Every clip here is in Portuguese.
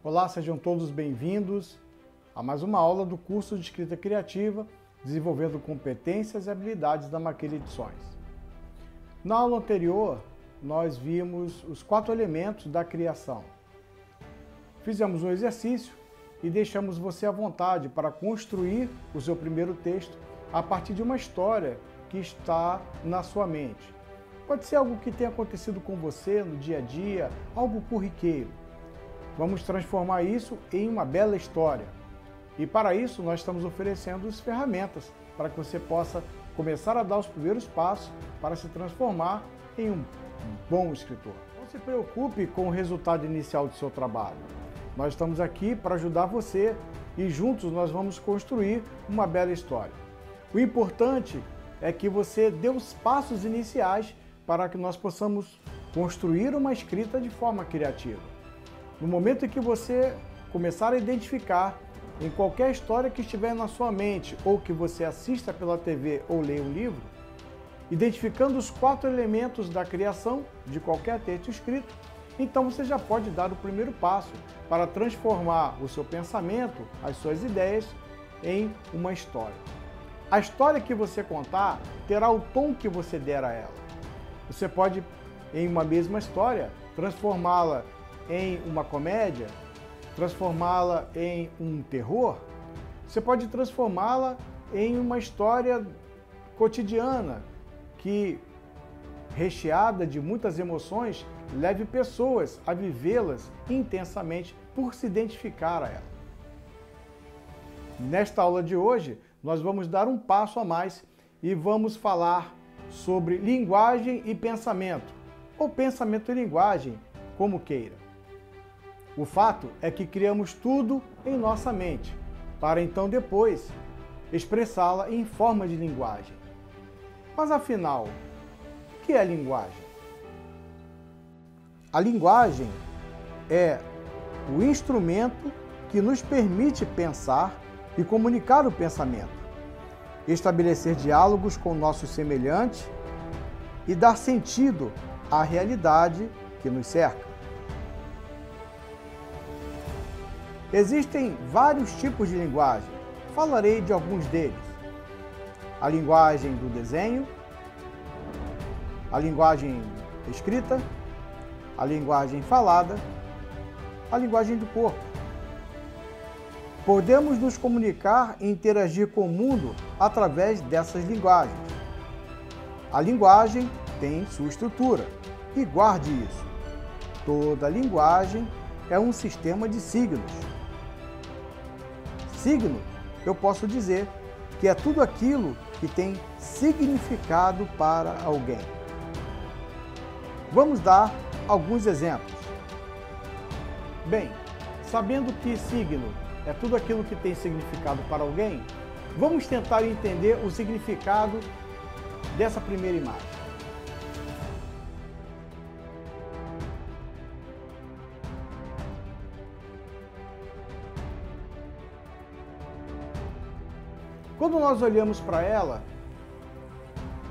Olá, sejam todos bem-vindos a mais uma aula do curso de Escrita Criativa, desenvolvendo competências e habilidades da Maquila Edições. Na aula anterior, nós vimos os 4 elementos da criação. Fizemos um exercício e deixamos você à vontade para construir o seu primeiro texto a partir de uma história que está na sua mente. Pode ser algo que tenha acontecido com você no dia a dia, algo corriqueiro. Vamos transformar isso em uma bela história. E para isso nós estamos oferecendo as ferramentas para que você possa começar a dar os primeiros passos para se transformar em um bom escritor. Não se preocupe com o resultado inicial do seu trabalho. Nós estamos aqui para ajudar você e juntos nós vamos construir uma bela história. O importante é que você dê os passos iniciais para que nós possamos construir uma escrita de forma criativa. No momento em que você começar a identificar em qualquer história que estiver na sua mente ou que você assista pela TV ou leia um livro, identificando os 4 elementos da criação de qualquer texto escrito, então você já pode dar o primeiro passo para transformar o seu pensamento, as suas ideias, em uma história. A história que você contar terá o tom que você der a ela. Você pode, em uma mesma história, transformá-la em uma comédia, transformá-la em um terror, você pode transformá-la em uma história cotidiana que, recheada de muitas emoções, leve pessoas a vivê-las intensamente por se identificar a ela. Nesta aula de hoje, nós vamos dar um passo a mais e vamos falar sobre linguagem e pensamento, ou pensamento e linguagem, como queira. O fato é que criamos tudo em nossa mente, para então depois expressá-la em forma de linguagem. Mas afinal, o que é linguagem? A linguagem é o instrumento que nos permite pensar e comunicar o pensamento, estabelecer diálogos com nossos semelhantes e dar sentido à realidade que nos cerca. Existem vários tipos de linguagem. Falarei de alguns deles. A linguagem do desenho, a linguagem escrita, a linguagem falada, a linguagem do corpo. Podemos nos comunicar e interagir com o mundo através dessas linguagens. A linguagem tem sua estrutura, e guarde isso. Toda linguagem é um sistema de signos. Signo, eu posso dizer que é tudo aquilo que tem significado para alguém. Vamos dar alguns exemplos. Bem, sabendo que signo é tudo aquilo que tem significado para alguém, vamos tentar entender o significado dessa primeira imagem. Quando nós olhamos para ela,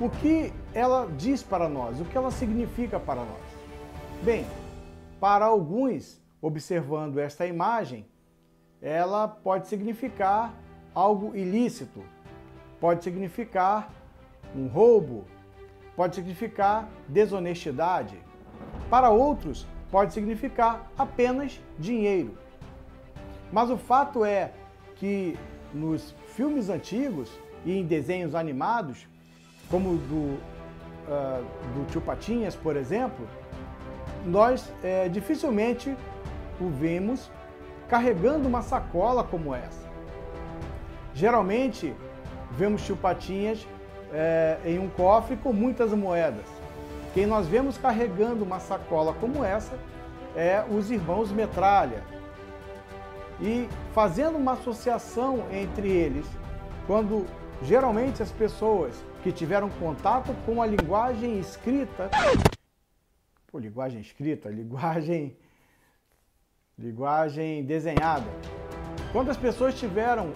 o que ela diz para nós? O que ela significa para nós? Bem, para alguns, observando esta imagem, ela pode significar algo ilícito, pode significar um roubo, pode significar desonestidade. Para outros, pode significar apenas dinheiro. Mas o fato é que nos filmes antigos e em desenhos animados, como do Tio Patinhas, por exemplo, nós dificilmente o vemos carregando uma sacola como essa. Geralmente, vemos Tio Patinhas em um cofre com muitas moedas. Quem nós vemos carregando uma sacola como essa é os irmãos Metralha. E fazendo uma associação entre eles, quando geralmente as pessoas que tiveram contato com a linguagem escrita, linguagem desenhada, quando as pessoas tiveram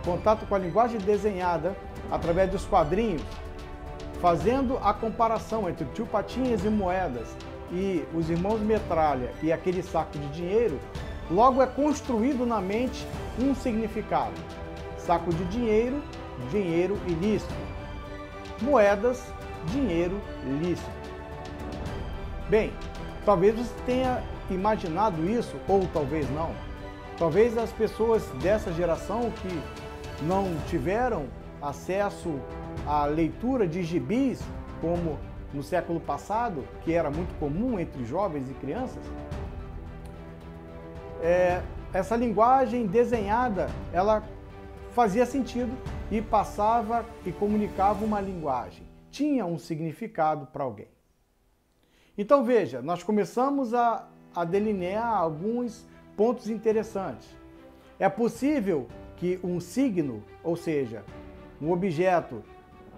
contato com a linguagem desenhada através dos quadrinhos, fazendo a comparação entre o Tio Patinhas e moedas e os irmãos Metralha e aquele saco de dinheiro, Logo é construído na mente um significado. Saco de dinheiro, dinheiro ilícito. Moedas, dinheiro lícito. Bem, talvez você tenha imaginado isso, ou talvez não. Talvez as pessoas dessa geração que não tiveram acesso à leitura de gibis, como no século passado, que era muito comum entre jovens e crianças, essa linguagem desenhada, ela fazia sentido e passava e comunicava uma linguagem. Tinha um significado para alguém. Então veja, nós começamos a delinear alguns pontos interessantes. É possível que um signo, ou seja, um objeto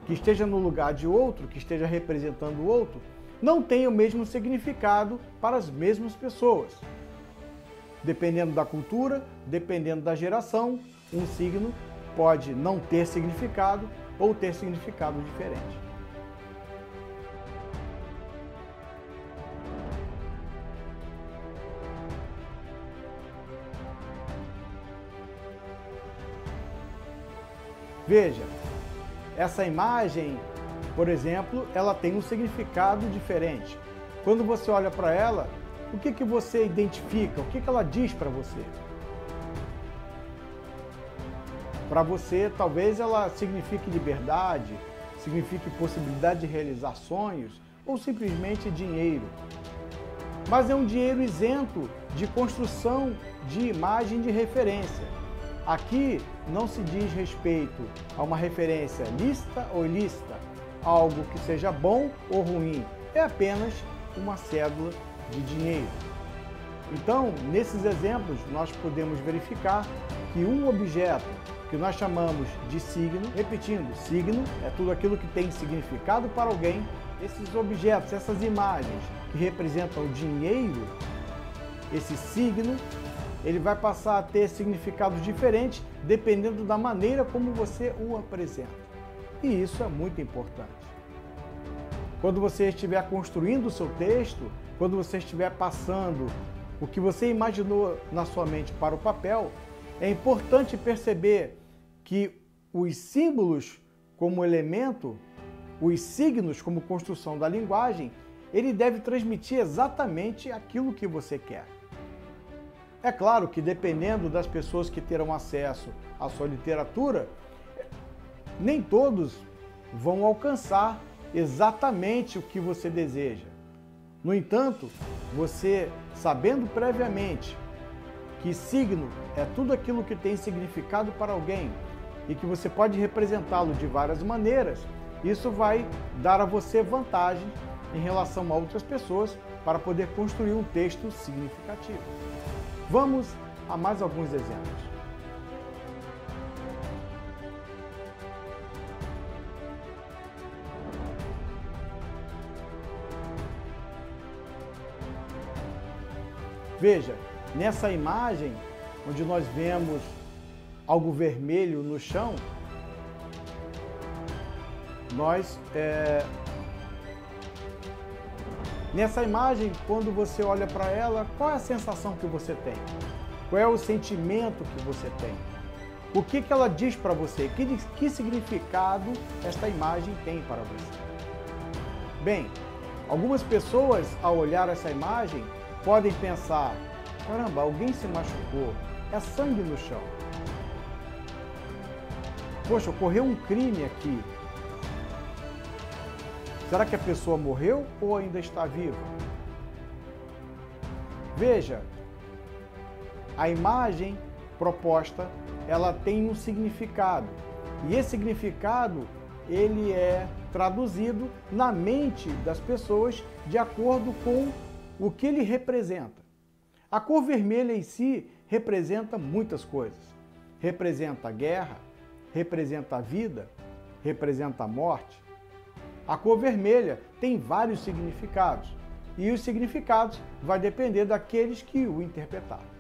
que esteja no lugar de outro, que esteja representando o outro, não tenha o mesmo significado para as mesmas pessoas. Dependendo da cultura, dependendo da geração, um signo pode não ter significado ou ter significado diferente. Veja, essa imagem, por exemplo, ela tem um significado diferente. Quando você olha para ela, o que você identifica? O que ela diz para você? Para você, talvez ela signifique liberdade, signifique possibilidade de realizar sonhos ou simplesmente dinheiro. Mas é um dinheiro isento de construção de imagem de referência. Aqui não se diz respeito a uma referência lícita ou ilícita, algo que seja bom ou ruim, é apenas uma cédula de dinheiro. Então, nesses exemplos, nós podemos verificar que um objeto que nós chamamos de signo, repetindo, signo é tudo aquilo que tem significado para alguém, esses objetos, essas imagens que representam o dinheiro, esse signo, ele vai passar a ter significados diferentes dependendo da maneira como você o apresenta. E isso é muito importante. Quando você estiver construindo o seu texto, quando você estiver passando o que você imaginou na sua mente para o papel, é importante perceber que os símbolos como elemento, os signos como construção da linguagem, ele deve transmitir exatamente aquilo que você quer. É claro que dependendo das pessoas que terão acesso à sua literatura, nem todos vão alcançar exatamente o que você deseja. No entanto, você sabendo previamente que signo é tudo aquilo que tem significado para alguém e que você pode representá-lo de várias maneiras, isso vai dar a você vantagem em relação a outras pessoas para poder construir um texto significativo. Vamos a mais alguns exemplos. Veja, nessa imagem, onde nós vemos algo vermelho no chão, nessa imagem, quando você olha para ela, qual é a sensação que você tem? Qual é o sentimento que você tem? O que ela diz para você? Que significado esta imagem tem para você? Bem, algumas pessoas, ao olhar essa imagem, podem pensar: caramba, alguém se machucou, é sangue no chão. Poxa, ocorreu um crime aqui. Será que a pessoa morreu ou ainda está viva? Veja, a imagem proposta, ela tem um significado. E esse significado, ele é traduzido na mente das pessoas de acordo com o que ele representa. A cor vermelha em si representa muitas coisas. Representa a guerra, representa a vida, representa a morte. A cor vermelha tem vários significados e os significados vai depender daqueles que o interpretaram.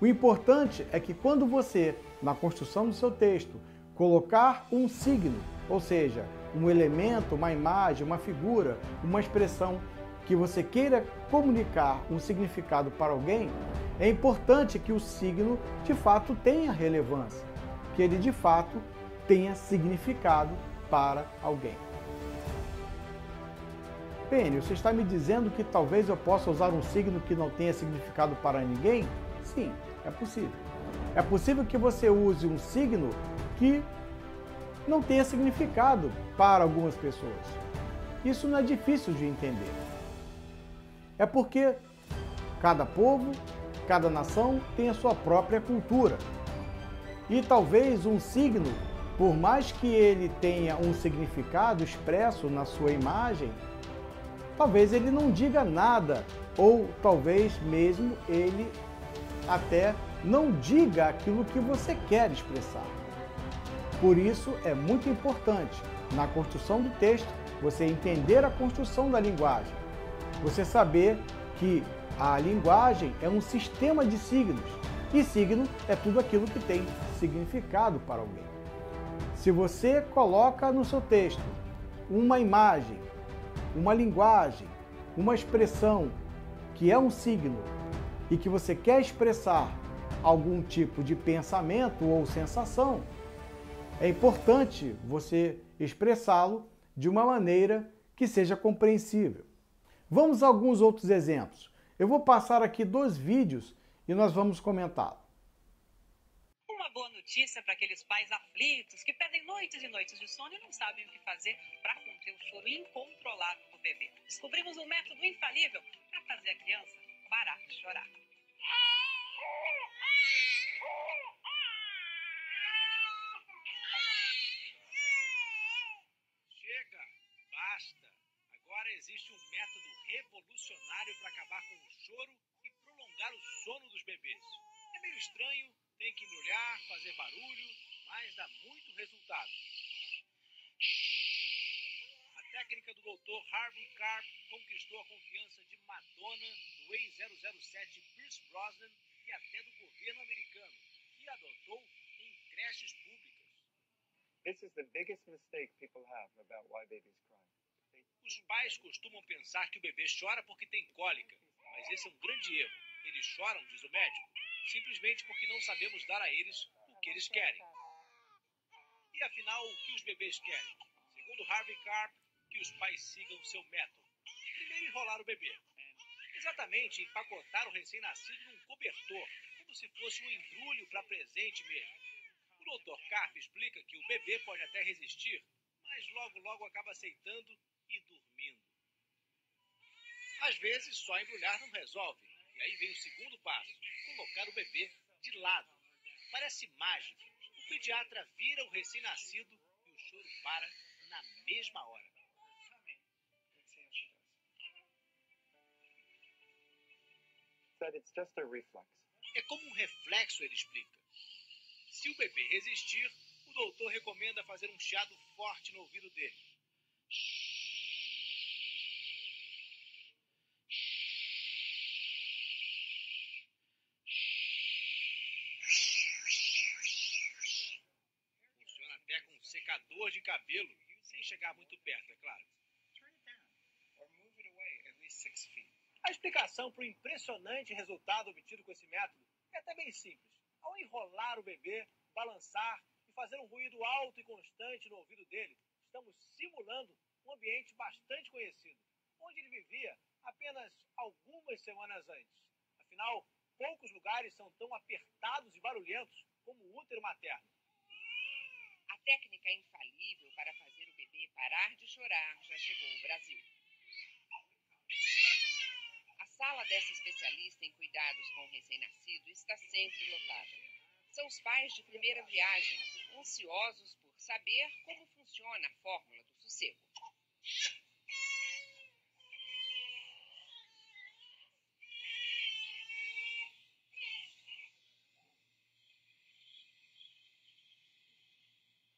O importante é que quando você, na construção do seu texto, colocar um signo, ou seja, um elemento, uma imagem, uma figura, uma expressão que você queira comunicar um significado para alguém, é importante que o signo de fato tenha relevância, que ele de fato tenha significado para alguém. Pênio, você está me dizendo que talvez eu possa usar um signo que não tenha significado para ninguém? Sim, é possível. É possível que você use um signo que não tenha significado para algumas pessoas. Isso não é difícil de entender. É porque cada povo, cada nação tem a sua própria cultura. E talvez um signo, por mais que ele tenha um significado expresso na sua imagem, talvez ele não diga nada, ou talvez mesmo ele até não diga aquilo que você quer expressar. Por isso é muito importante, na construção do texto, você entender a construção da linguagem. Você saber que a linguagem é um sistema de signos, e signo é tudo aquilo que tem significado para alguém. Se você coloca no seu texto uma imagem, uma linguagem, uma expressão que é um signo e que você quer expressar algum tipo de pensamento ou sensação, é importante você expressá-lo de uma maneira que seja compreensível. Vamos a alguns outros exemplos. Eu vou passar aqui 2 vídeos e nós vamos comentá-los. Uma boa notícia para aqueles pais aflitos que perdem noites e noites de sono e não sabem o que fazer para conter o choro incontrolável do bebê. Descobrimos um método infalível para fazer a criança parar de chorar. Chega, basta. Agora existe um método revolucionário para acabar com o choro e prolongar o sono dos bebês. É meio estranho, tem que embrulhar, fazer barulho, mas dá muito resultado. A técnica do Dr. Harvey Karp conquistou a confiança de Madonna, do ex-007 Pierce Brosnan e até do governo americano, que adotou em creches públicas. This is the biggest mistake people have about why babies cry. Os pais costumam pensar que o bebê chora porque tem cólica, mas esse é um grande erro. Eles choram, diz o médico, simplesmente porque não sabemos dar a eles o que eles querem. E afinal, o que os bebês querem? Segundo Harvey Karp, que os pais sigam seu método. Primeiro, enrolar o bebê. Exatamente, empacotar o recém-nascido num cobertor, como se fosse um embrulho para presente mesmo. O Dr. Karp explica que o bebê pode até resistir, mas logo acaba aceitando e dormindo. Às vezes, só embrulhar não resolve. E aí vem o segundo passo, colocar o bebê de lado. Parece mágica. O pediatra vira o recém-nascido e o choro para na mesma hora. That it's just a reflex. É como um reflexo, ele explica. Se o bebê resistir, o doutor recomenda fazer um chiado forte no ouvido dele. Funciona até com um secador de cabelo, sem chegar muito perto, é claro. A explicação para o impressionante resultado obtido com esse método é até bem simples. Ao enrolar o bebê, balançar e fazer um ruído alto e constante no ouvido dele, estamos simulando um ambiente bastante conhecido, onde ele vivia apenas algumas semanas antes. Afinal, poucos lugares são tão apertados e barulhentos como o útero materno. A técnica infalível para fazer o bebê parar de chorar já chegou ao Brasil. A sala dessa especialista em cuidados com o recém-nascido está sempre lotada. São os pais de primeira viagem, ansiosos por saber como funciona a fórmula do sossego.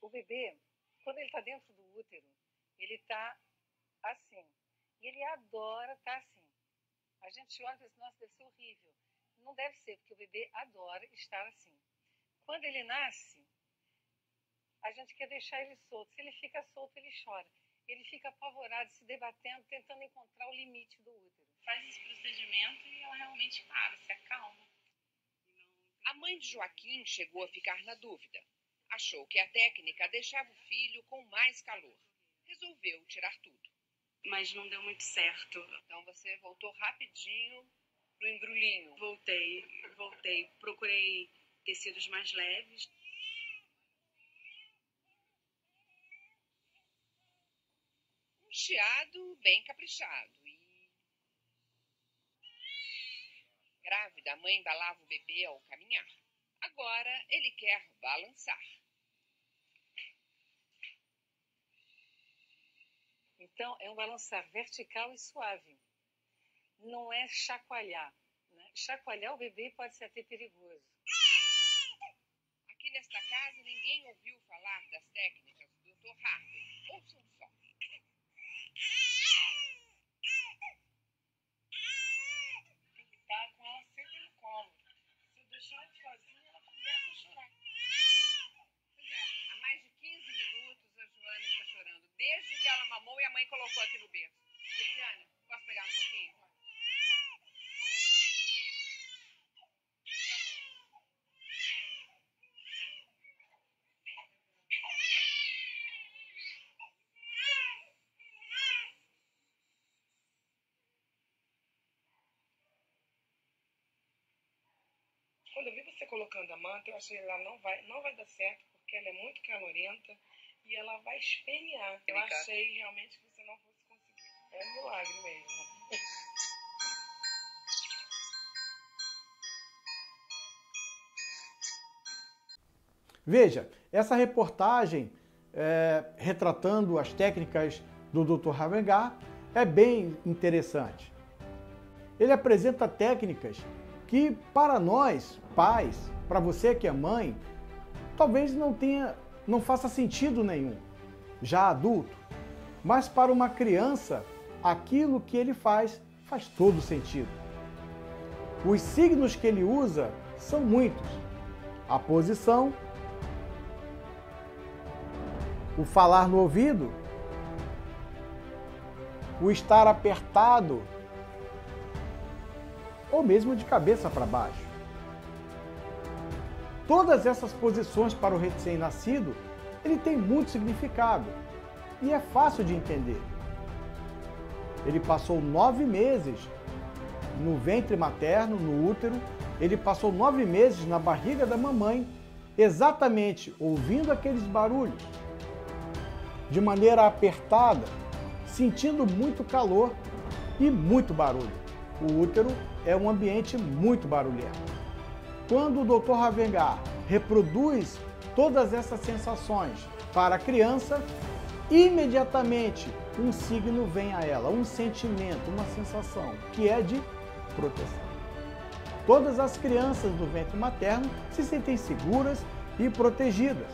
O bebê, quando ele está dentro do útero, ele está assim. E ele adora estar assim. A gente olha e pensa, nossa, deve ser horrível. Não deve ser, porque o bebê adora estar assim. Quando ele nasce, a gente quer deixar ele solto. Se ele fica solto, ele chora. ele fica apavorado, se debatendo, tentando encontrar o limite do útero. Faz esse procedimento e ela realmente para, se acalma. A mãe de Joaquim chegou a ficar na dúvida. Achou que a técnica deixava o filho com mais calor. Resolveu tirar tudo. Mas não deu muito certo. Então você voltou rapidinho pro embrulhinho. Voltei. Procurei tecidos mais leves. Um chiado bem caprichado. Grávida, a mãe embalava o bebê ao caminhar. Agora ele quer balançar. Então, é um balançar vertical e suave. Não é chacoalhar. Né? Chacoalhar o bebê pode ser até perigoso. Aqui nesta casa, ninguém ouviu falar das técnicas do Dr. Harvey. Ouçam só. Tem que estar com ela sempre no colo. Se eu deixar ela sozinha, ela começa a chorar. Pois é, há mais de 15 minutos a Joana está chorando. Desde que ela mamou e a mãe colocou aqui no berço. Luciana, posso pegar um pouquinho? Quando eu vi você colocando a manta, eu achei que ela não vai dar certo, porque ela é muito calorenta e ela vai espernear. Eu achei realmente que você não fosse conseguir. É um milagre mesmo. Veja, essa reportagem retratando as técnicas do Dr. Havengar é bem interessante. Ele apresenta técnicas que para nós, pais, para você que é mãe, talvez não faça sentido nenhum, já adulto. Mas para uma criança, aquilo que ele faz todo sentido. Os signos que ele usa são muitos. A posição, o falar no ouvido, o estar apertado, ou mesmo de cabeça para baixo. Todas essas posições para o recém-nascido, ele tem muito significado e é fácil de entender. Ele passou 9 meses no ventre materno, no útero, ele passou 9 meses na barriga da mamãe, exatamente ouvindo aqueles barulhos, de maneira apertada, sentindo muito calor e muito barulho. O útero é um ambiente muito barulhento. Quando o Dr. Havengar reproduz todas essas sensações para a criança, imediatamente um signo vem a ela, um sentimento, uma sensação, que é de proteção. Todas as crianças do ventre materno se sentem seguras e protegidas.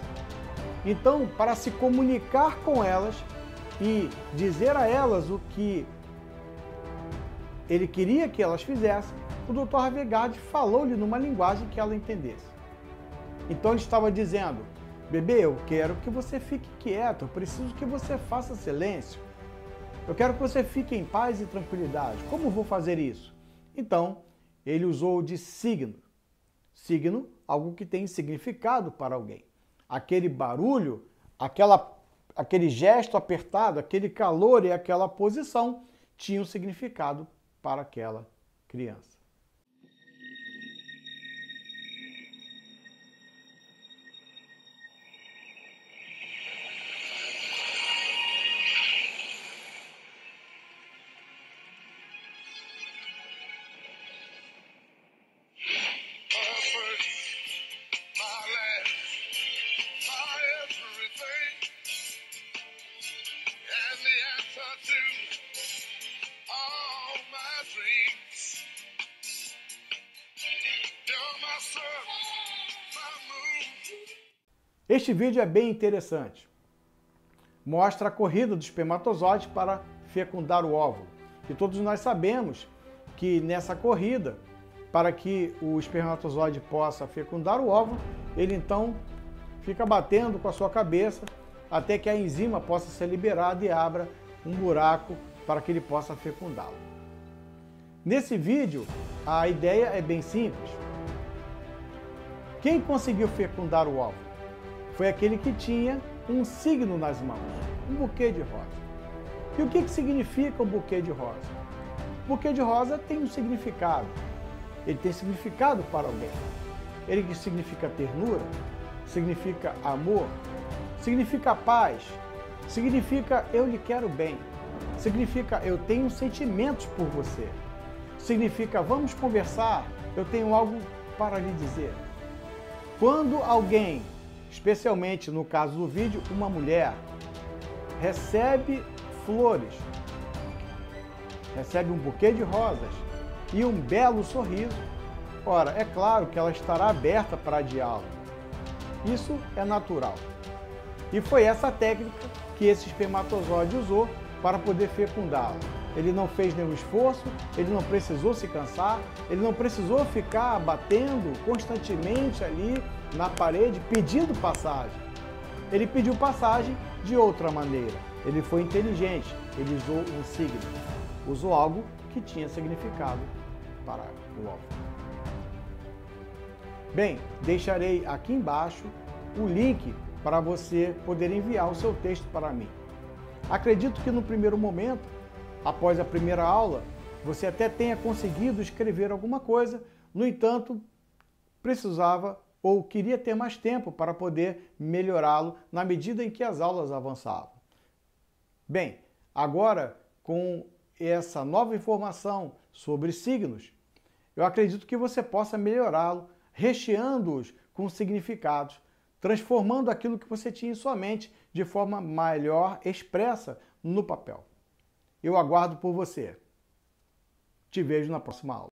Então, para se comunicar com elas e dizer a elas o que ele queria que elas fizessem, o Dr. Havengar falou-lhe numa linguagem que ela entendesse. Então ele estava dizendo: bebê, eu quero que você fique quieto, eu preciso que você faça silêncio. Eu quero que você fique em paz e tranquilidade. Como vou fazer isso? Então, ele usou de signo. Signo, algo que tem significado para alguém. Aquele barulho, aquele gesto apertado, aquele calor e aquela posição tinham significado para aquela criança. Este vídeo é bem interessante. Mostra a corrida do espermatozoide para fecundar o óvulo. E todos nós sabemos que nessa corrida, para que o espermatozoide possa fecundar o óvulo, ele então fica batendo com a sua cabeça até que a enzima possa ser liberada e abra um buraco para que ele possa fecundá-lo. Nesse vídeo, a ideia é bem simples. Quem conseguiu fecundar o óvulo? Foi aquele que tinha um signo nas mãos, um buquê de rosa. E o que significa um buquê de rosa? O buquê de rosa tem um significado. Ele tem significado para alguém. Ele significa ternura, significa amor, significa paz, significa eu lhe quero bem, significa eu tenho sentimentos por você, significa vamos conversar, eu tenho algo para lhe dizer. Quando alguém, especialmente no caso do vídeo, uma mulher, recebe flores, recebe um buquê de rosas e um belo sorriso, ora, é claro que ela estará aberta para diálogo. Isso é natural. E foi essa técnica que esse espermatozoide usou para poder fecundá-la. Ele não fez nenhum esforço, ele não precisou se cansar, ele não precisou ficar batendo constantemente ali na parede pedindo passagem. Ele pediu passagem de outra maneira. Ele foi inteligente, ele usou um signo, usou algo que tinha significado para o óvulo. Bem, deixarei aqui embaixo o link para você poder enviar o seu texto para mim. Acredito que no primeiro momento, após a primeira aula, você até tenha conseguido escrever alguma coisa, no entanto, precisava ou queria ter mais tempo para poder melhorá-lo na medida em que as aulas avançavam. Bem, agora com essa nova informação sobre signos, eu acredito que você possa melhorá-lo, recheando-os com significados, transformando aquilo que você tinha em sua mente de forma melhor expressa no papel. Eu aguardo por você. Te vejo na próxima aula.